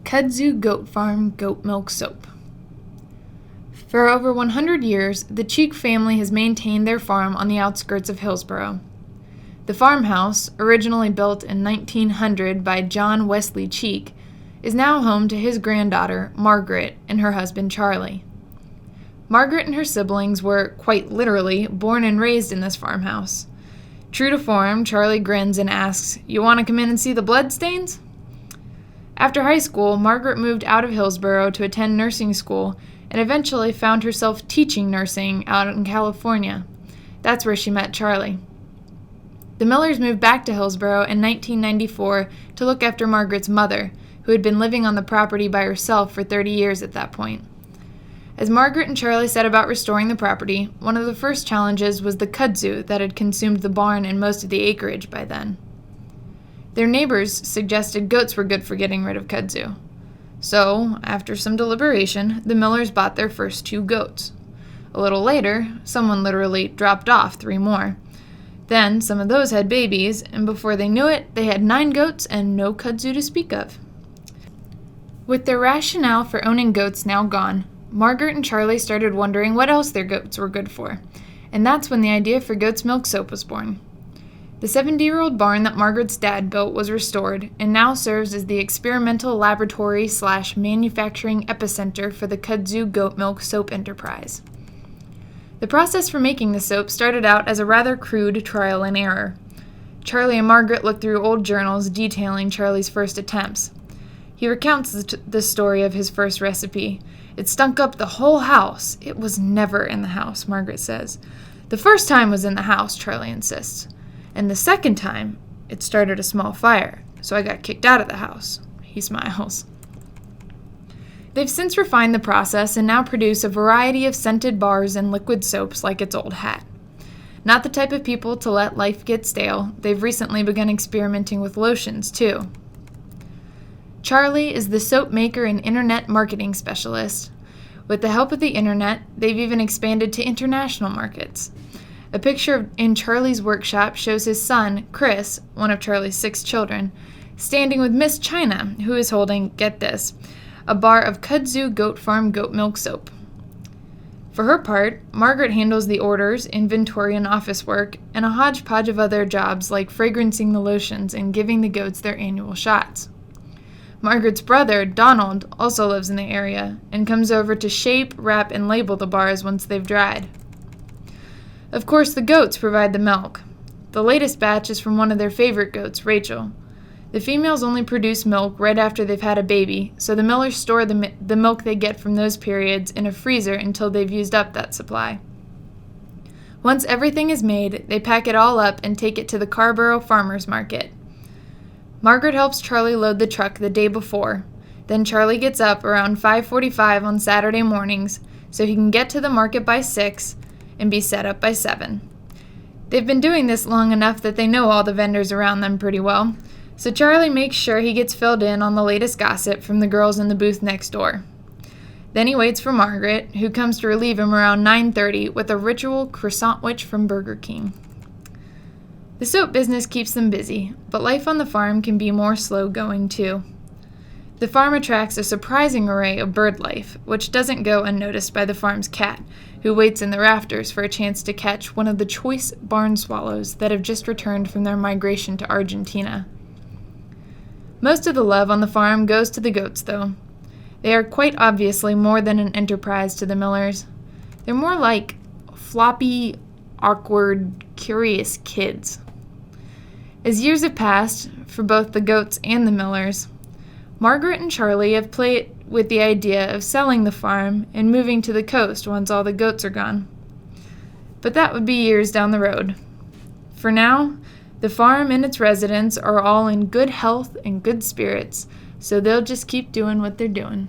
Kudzu Goat Farm Goat Milk Soap. For over 100 years, the Cheek family has maintained their farm on the outskirts of Hillsboro. The farmhouse, originally built in 1900 by John Wesley Cheek, is now home to his granddaughter, Margaret, and her husband, Charlie. Margaret and her siblings were, quite literally, born and raised in this farmhouse. True to form, Charlie grins and asks, "You want to come in and see the bloodstains?" After high school, Margaret moved out of Hillsboro to attend nursing school and eventually found herself teaching nursing out in California. That's where she met Charlie. The Millers moved back to Hillsboro in 1994 to look after Margaret's mother, who had been living on the property by herself for 30 years at that point. As Margaret and Charlie set about restoring the property, one of the first challenges was the kudzu that had consumed the barn and most of the acreage by then. Their neighbors suggested goats were good for getting rid of kudzu. So, after some deliberation, the Millers bought their first 2 goats. A little later, someone literally dropped off 3 more. Then, some of those had babies, and before they knew it, they had 9 goats and no kudzu to speak of. With their rationale for owning goats now gone, Margaret and Charlie started wondering what else their goats were good for, and that's when the idea for goat's milk soap was born. The 70-year-old barn that Margaret's dad built was restored and now serves as the experimental laboratory/manufacturing epicenter for the kudzu goat milk soap enterprise. The process for making the soap started out as a rather crude trial and error. Charlie and Margaret looked through old journals detailing Charlie's first attempts. He recounts the story of his first recipe. "It stunk up the whole house." "It was never in the house," Margaret says. "The first time was in the house," Charlie insists. "And the second time, it started a small fire, so I got kicked out of the house." He smiles. They've since refined the process and now produce a variety of scented bars and liquid soaps like its old hat. Not the type of people to let life get stale, they've recently begun experimenting with lotions, too. Charlie is the soap maker and internet marketing specialist. With the help of the internet, they've even expanded to international markets. A picture in Charlie's workshop shows his son, Chris, one of Charlie's 6 children, standing with Miss China, who is holding, get this, a bar of Kudzu Goat Farm goat milk soap. For her part, Margaret handles the orders, inventory, and office work, and a hodgepodge of other jobs like fragrancing the lotions and giving the goats their annual shots. Margaret's brother, Donald, also lives in the area and comes over to shape, wrap, and label the bars once they've dried. Of course, the goats provide the milk. The latest batch is from one of their favorite goats, Rachel. The females only produce milk right after they've had a baby, so the Millers store the milk they get from those periods in a freezer until they've used up that supply. Once everything is made, they pack it all up and take it to the Carborough Farmers Market. Margaret helps Charlie load the truck the day before. Then Charlie gets up around 5:45 on Saturday mornings so he can get to the market by 6 and be set up by 7. They've been doing this long enough that they know all the vendors around them pretty well, so Charlie makes sure he gets filled in on the latest gossip from the girls in the booth next door. Then he waits for Margaret, who comes to relieve him around 9:30 with a ritual croissant-wich from Burger King. The soap business keeps them busy, but life on the farm can be more slow-going too. The farm attracts a surprising array of bird life, which doesn't go unnoticed by the farm's cat, who waits in the rafters for a chance to catch one of the choice barn swallows that have just returned from their migration to Argentina. Most of the love on the farm goes to the goats, though. They are quite obviously more than an enterprise to the Millers. They're more like floppy, awkward, curious kids. As years have passed, for both the goats and the Millers, Margaret and Charlie have played with the idea of selling the farm and moving to the coast once all the goats are gone. But that would be years down the road. For now, the farm and its residents are all in good health and good spirits, so they'll just keep doing what they're doing.